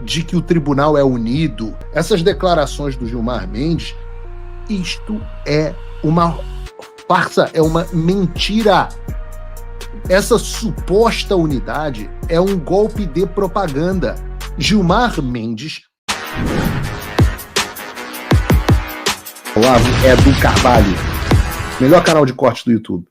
de que o tribunal é unido, essas declarações do Gilmar Mendes, isto é uma farsa, é uma mentira. Essa suposta unidade é um golpe de propaganda. Gilmar Mendes... Olavo é do Carvalho, melhor canal de cortes do YouTube.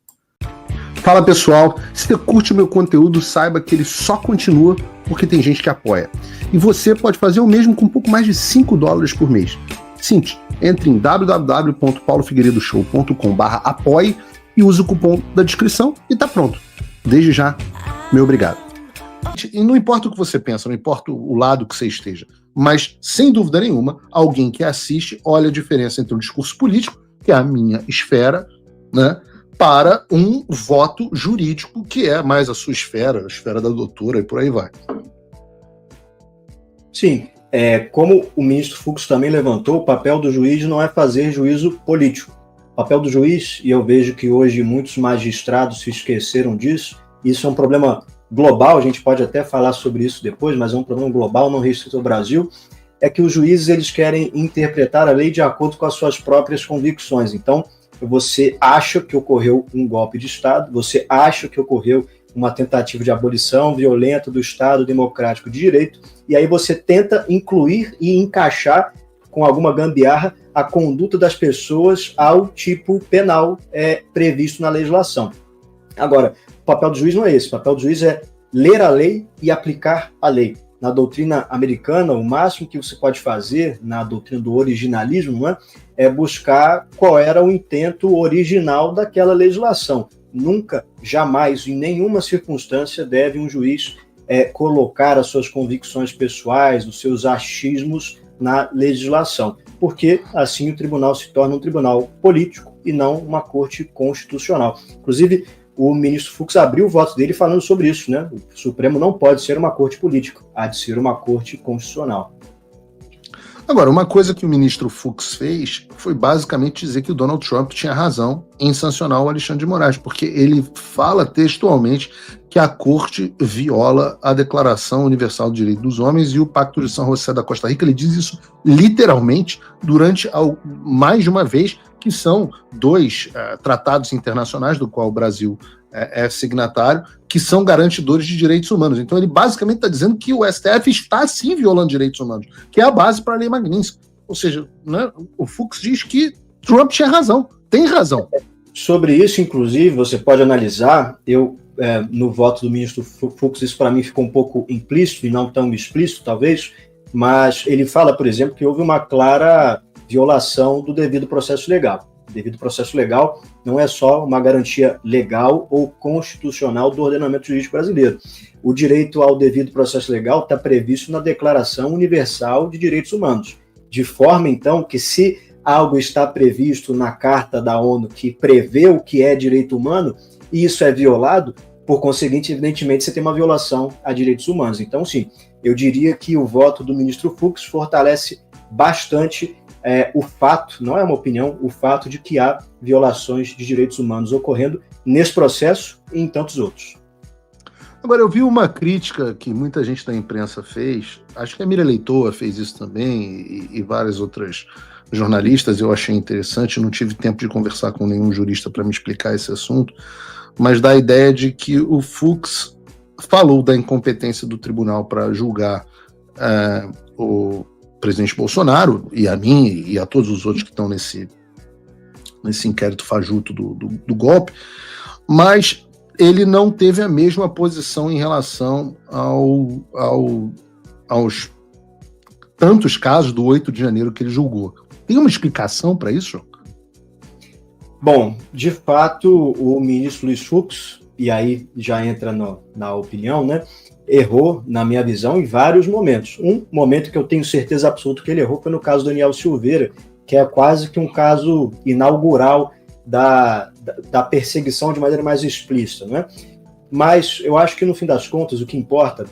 Fala pessoal, se você curte o meu conteúdo, saiba que ele só continua porque tem gente que apoia. E você pode fazer o mesmo com um pouco mais de $5 por mês. Simples, entre em www.paulofigueiredoshow.com/apoie e use o cupom da descrição e tá pronto. Desde já, meu obrigado. E não importa o que você pensa, não importa o lado que você esteja, mas, sem dúvida nenhuma, alguém que assiste olha a diferença entre um discurso político, que é a minha esfera, né, para um voto jurídico, que é mais a sua esfera, a esfera da doutora e por aí vai. Sim, como o ministro Fux também levantou, o papel do juiz não é fazer juízo político. O papel do juiz, e eu vejo que hoje muitos magistrados se esqueceram disso, isso é um problema global, a gente pode até falar sobre isso depois, mas é um problema global, não restrito ao Brasil, é que os juízes eles querem interpretar a lei de acordo com as suas próprias convicções. Então, você acha que ocorreu um golpe de Estado, você acha que ocorreu uma tentativa de abolição violenta do Estado democrático de direito, e aí você tenta incluir e encaixar com alguma gambiarra a conduta das pessoas ao tipo penal previsto na legislação. Agora, o papel do juiz não é esse, o papel do juiz é ler a lei e aplicar a lei. Na doutrina americana, o máximo que você pode fazer, na doutrina do originalismo, não é buscar qual era o intento original daquela legislação. Nunca, jamais, em nenhuma circunstância, deve um juiz colocar as suas convicções pessoais, os seus achismos na legislação, porque assim o tribunal se torna um tribunal político e não uma corte constitucional. Inclusive, o ministro Fux abriu o voto dele falando sobre isso, né? O Supremo não pode ser uma corte política, há de ser uma corte constitucional. Agora, uma coisa que o ministro Fux fez foi basicamente dizer que o Donald Trump tinha razão em sancionar o Alexandre de Moraes, porque ele fala textualmente que a corte viola a Declaração Universal do Direito dos Homens e o Pacto de São José da Costa Rica. Ele diz isso literalmente durante mais de uma vez, que são dois tratados internacionais, do qual o Brasil é signatário, que são garantidores de direitos humanos. Então ele basicamente está dizendo que o STF está sim violando direitos humanos, que é a base para a Lei Magnitsky. Ou seja, né, o Fux diz que Trump tinha razão, tem razão. Sobre isso, inclusive, você pode analisar, no voto do ministro Fux, isso para mim ficou um pouco implícito e não tão explícito, talvez, mas ele fala, por exemplo, que houve uma clara violação do devido processo legal. O devido processo legal não é só uma garantia legal ou constitucional do ordenamento jurídico brasileiro. O direito ao devido processo legal está previsto na Declaração Universal de Direitos Humanos, de forma, então, que se algo está previsto na Carta da ONU que prevê o que é direito humano, e isso é violado, por conseguinte, evidentemente, você tem uma violação a direitos humanos. Então, sim, eu diria que o voto do ministro Fux fortalece bastante o fato, não é uma opinião, o fato de que há violações de direitos humanos ocorrendo nesse processo e em tantos outros. Agora, eu vi uma crítica que muita gente da imprensa fez, acho que a Mira Leitoa fez isso também, e várias outras jornalistas, eu achei interessante, não tive tempo de conversar com nenhum jurista para me explicar esse assunto, mas da ideia de que o Fux falou da incompetência do tribunal para julgar o presidente Bolsonaro, e a mim e a todos os outros que estão nesse inquérito fajuto do golpe, mas ele não teve a mesma posição em relação aos tantos casos do 8 de janeiro que ele julgou. Tem uma explicação para isso? Bom, de fato, o ministro Luiz Fux, e aí já entra na opinião, né, errou, na minha visão, em vários momentos. Um momento que eu tenho certeza absoluta que ele errou foi no caso do Daniel Silveira, que é quase que um caso inaugural da perseguição de maneira mais explícita, né? Mas eu acho que, no fim das contas, o que importa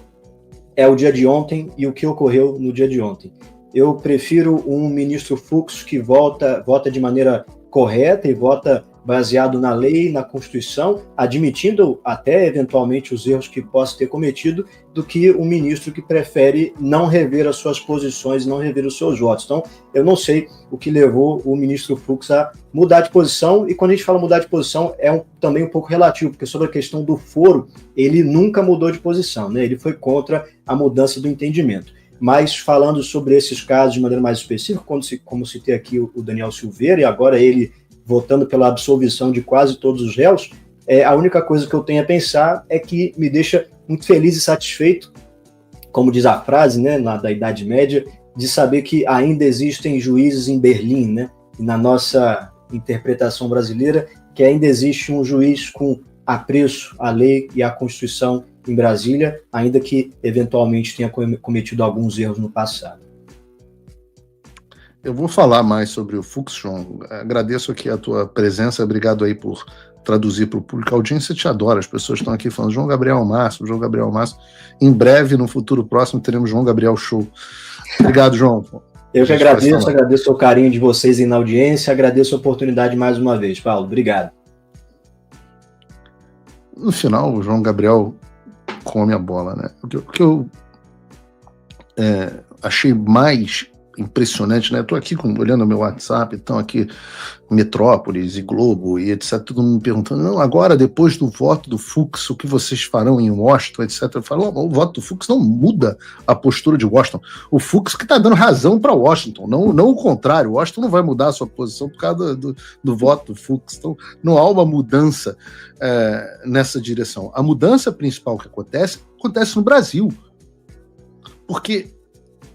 é o dia de ontem e o que ocorreu no dia de ontem. Eu prefiro um ministro Fux que vota de maneira correta e vota baseado na lei, na Constituição, admitindo até eventualmente os erros que possa ter cometido, do que um ministro que prefere não rever as suas posições, não rever os seus votos. Então, eu não sei o que levou o ministro Fux a mudar de posição, e quando a gente fala mudar de posição, também um pouco relativo, porque sobre a questão do foro, ele nunca mudou de posição, né? Ele foi contra a mudança do entendimento. Mas falando sobre esses casos de maneira mais específica, como citei aqui o Daniel Silveira, e agora ele votando pela absolvição de quase todos os réus, a única coisa que eu tenho a pensar é que me deixa muito feliz e satisfeito, como diz a frase, né, da Idade Média, de saber que ainda existem juízes em Berlim, né, e na nossa interpretação brasileira, que ainda existe um juiz com apreço à lei e à Constituição em Brasília, ainda que eventualmente tenha cometido alguns erros no passado. Eu vou falar mais sobre o Fux, João. Agradeço aqui a tua presença, obrigado aí por traduzir para o público. A audiência te adora, as pessoas estão aqui falando João Gabriel Márcio, João Gabriel Márcio. Em breve, no futuro próximo, teremos João Gabriel Show. Obrigado, João. Eu que agradeço o carinho de vocês aí na audiência, agradeço a oportunidade mais uma vez, Paulo. Obrigado. No final, o João Gabriel come a bola, né? O que eu achei mais impressionante, né? Eu tô aqui olhando o meu WhatsApp, então aqui Metrópolis e Globo e etc, todo mundo me perguntando, não, agora depois do voto do Fux, o que vocês farão em Washington, etc. Eu falo, o voto do Fux não muda a postura de Washington. O Fux que tá dando razão para Washington, não o contrário. Washington não vai mudar a sua posição por causa do voto do Fux. Então, não há uma mudança nessa direção. A mudança principal que acontece no Brasil. Porque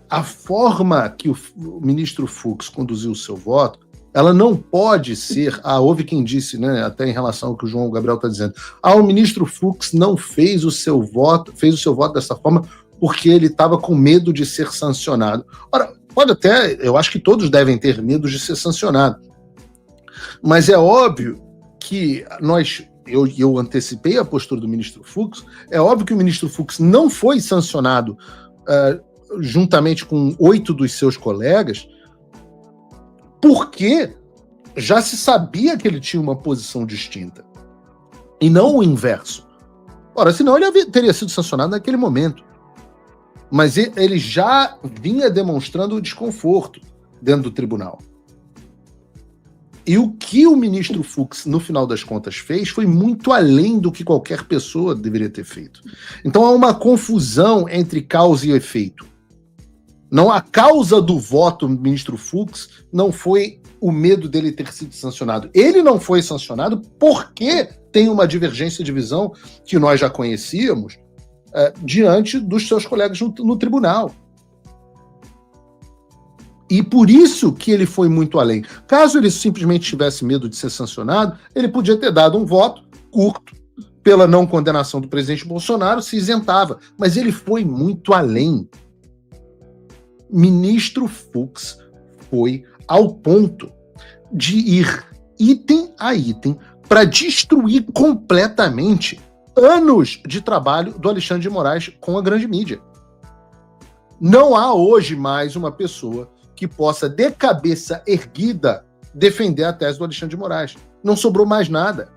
a forma que o ministro Fux conduziu o seu voto, ela não pode ser, houve quem disse, né, até em relação ao que o João Gabriel está dizendo, o ministro Fux não fez o seu voto dessa forma porque ele estava com medo de ser sancionado. Ora, pode até, eu acho que todos devem ter medo de ser sancionado, mas é óbvio que eu antecipei a postura do ministro Fux, é óbvio que o ministro Fux não foi sancionado juntamente com 8 dos seus colegas, porque já se sabia que ele tinha uma posição distinta. E não o inverso. Ora, senão ele teria sido sancionado naquele momento. Mas ele já vinha demonstrando o desconforto dentro do tribunal. E o que o ministro Fux, no final das contas, fez foi muito além do que qualquer pessoa deveria ter feito. Então há uma confusão entre causa e efeito. Não, a causa do voto do ministro Fux não foi o medo dele ter sido sancionado. Ele não foi sancionado porque tem uma divergência de visão que nós já conhecíamos diante dos seus colegas no tribunal. E por isso que ele foi muito além. Caso ele simplesmente tivesse medo de ser sancionado, ele podia ter dado um voto curto pela não condenação do presidente Bolsonaro, se isentava. Mas ele foi muito além. Ministro Fux foi ao ponto de ir item a item para destruir completamente anos de trabalho do Alexandre de Moraes com a grande mídia. Não há hoje mais uma pessoa que possa, de cabeça erguida, defender a tese do Alexandre de Moraes. Não sobrou mais nada.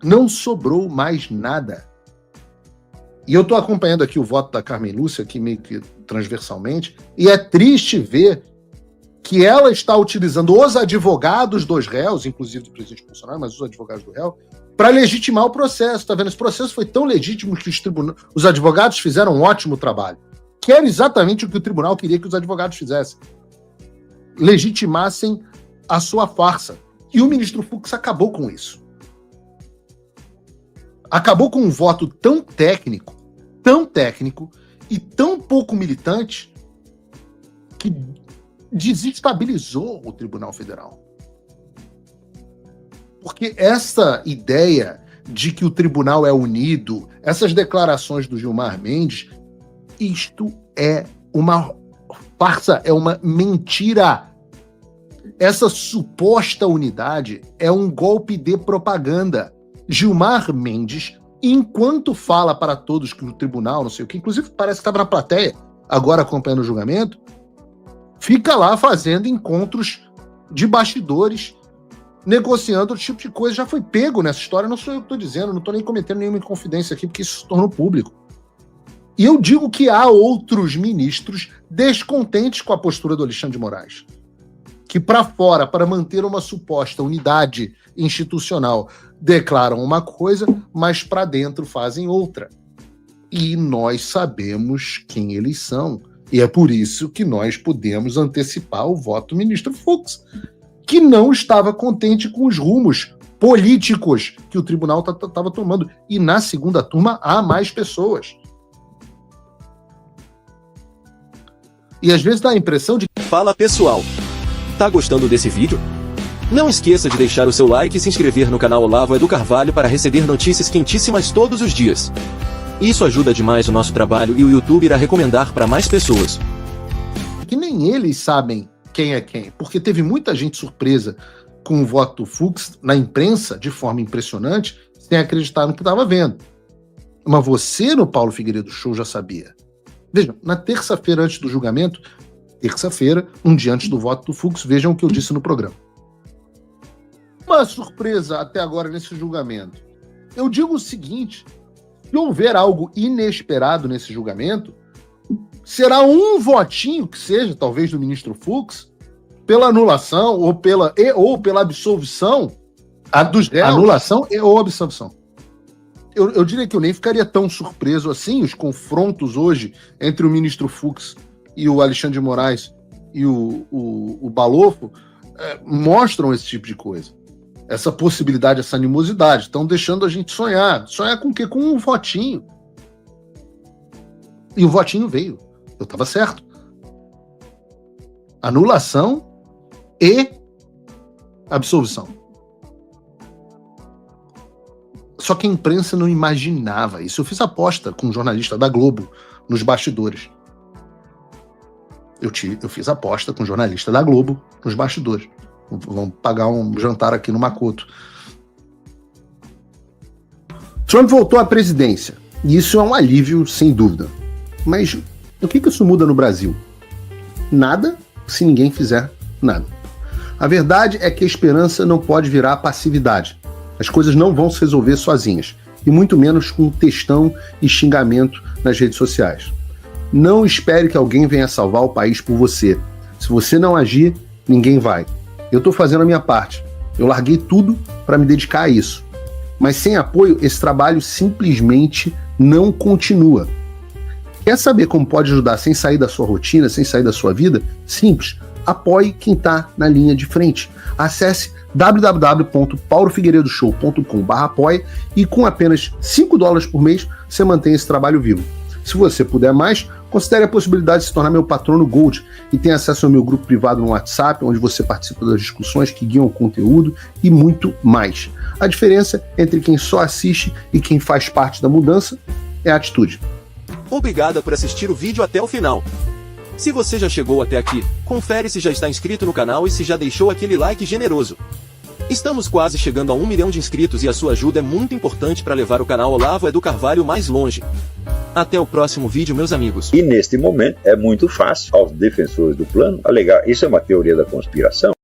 Não sobrou mais nada. E eu estou acompanhando aqui o voto da Carmen Lúcia, aqui meio que transversalmente, e é triste ver que ela está utilizando os advogados dos réus, inclusive do presidente Bolsonaro, mas os advogados do réu, para legitimar o processo. Está vendo? Esse processo foi tão legítimo que os advogados fizeram um ótimo trabalho. Que era exatamente o que o tribunal queria que os advogados fizessem. Legitimassem a sua farsa. E o ministro Fux acabou com isso. Acabou com um voto tão técnico e tão pouco militante que desestabilizou o Tribunal Federal. Porque essa ideia de que o tribunal é unido, essas declarações do Gilmar Mendes, isto é uma farsa, é uma mentira. Essa suposta unidade é um golpe de propaganda. Gilmar Mendes, enquanto fala para todos que o tribunal, não sei o que, inclusive parece que estava na plateia, agora acompanhando o julgamento, fica lá fazendo encontros de bastidores negociando outro tipo de coisa, já foi pego nessa história, não sou eu que estou dizendo, não estou nem cometendo nenhuma inconfidência aqui, porque isso se tornou público. E eu digo que há outros ministros descontentes com a postura do Alexandre de Moraes, que para fora, para manter uma suposta unidade institucional, declaram uma coisa, mas para dentro fazem outra. E nós sabemos quem eles são. E é por isso que nós podemos antecipar o voto do ministro Fux, que não estava contente com os rumos políticos que o tribunal estava tomando. E na segunda turma há mais pessoas. E às vezes dá a impressão de... Fala pessoal, tá gostando desse vídeo? Não esqueça de deixar o seu like e se inscrever no canal Olavo Edu Carvalho para receber notícias quentíssimas todos os dias. Isso ajuda demais o nosso trabalho e o YouTube irá recomendar para mais pessoas. Que nem eles sabem quem é quem, porque teve muita gente surpresa com o voto do Fux na imprensa, de forma impressionante, sem acreditar no que estava vendo. Mas você, no Paulo Figueiredo Show, já sabia. Vejam, na terça-feira antes do julgamento, terça-feira, um dia antes do voto do Fux, vejam o que eu disse no programa. Uma surpresa até agora nesse julgamento. Eu digo o seguinte, se houver algo inesperado nesse julgamento, será um votinho que seja, talvez do ministro Fux, pela anulação ou pela absolvição dos réus. Anulação ou absolvição. Eu diria que eu nem ficaria tão surpreso assim. Os confrontos hoje entre o ministro Fux e o Alexandre de Moraes e o Balofo mostram esse tipo de coisa. Essa possibilidade, essa animosidade. Estão deixando a gente sonhar. Sonhar com o quê? Com um votinho. E o votinho veio. Eu estava certo. Anulação e absolvição. Só que a imprensa não imaginava isso. Eu fiz aposta com um jornalista da Globo nos bastidores. Eu fiz aposta com um jornalista da Globo nos bastidores. Vamos pagar um jantar aqui no Makoto. Trump voltou à presidência. E isso é um alívio, sem dúvida. Mas o que isso muda no Brasil? Nada, se ninguém fizer nada. A verdade é que a esperança não pode virar passividade. As coisas não vão se resolver sozinhas, e muito menos com textão e xingamento nas redes sociais. Não espere que alguém venha salvar o país por você. Se você não agir, ninguém vai. Eu estou fazendo a minha parte. Eu larguei tudo para me dedicar a isso. Mas sem apoio, esse trabalho simplesmente não continua. Quer saber como pode ajudar sem sair da sua rotina, sem sair da sua vida? Simples. Apoie quem está na linha de frente. Acesse www.paulofigueiredoshow.com/apoia e com apenas $5 por mês você mantém esse trabalho vivo. Se você puder mais, considere a possibilidade de se tornar meu patrono Gold e tenha acesso ao meu grupo privado no WhatsApp, onde você participa das discussões que guiam o conteúdo e muito mais. A diferença entre quem só assiste e quem faz parte da mudança é a atitude. Obrigada por assistir o vídeo até o final. Se você já chegou até aqui, confere se já está inscrito no canal e se já deixou aquele like generoso. Estamos quase chegando a 1 milhão de inscritos e a sua ajuda é muito importante para levar o canal Olavo Edu Carvalho mais longe. Até o próximo vídeo, meus amigos. E neste momento é muito fácil aos defensores do plano alegar, isso é uma teoria da conspiração.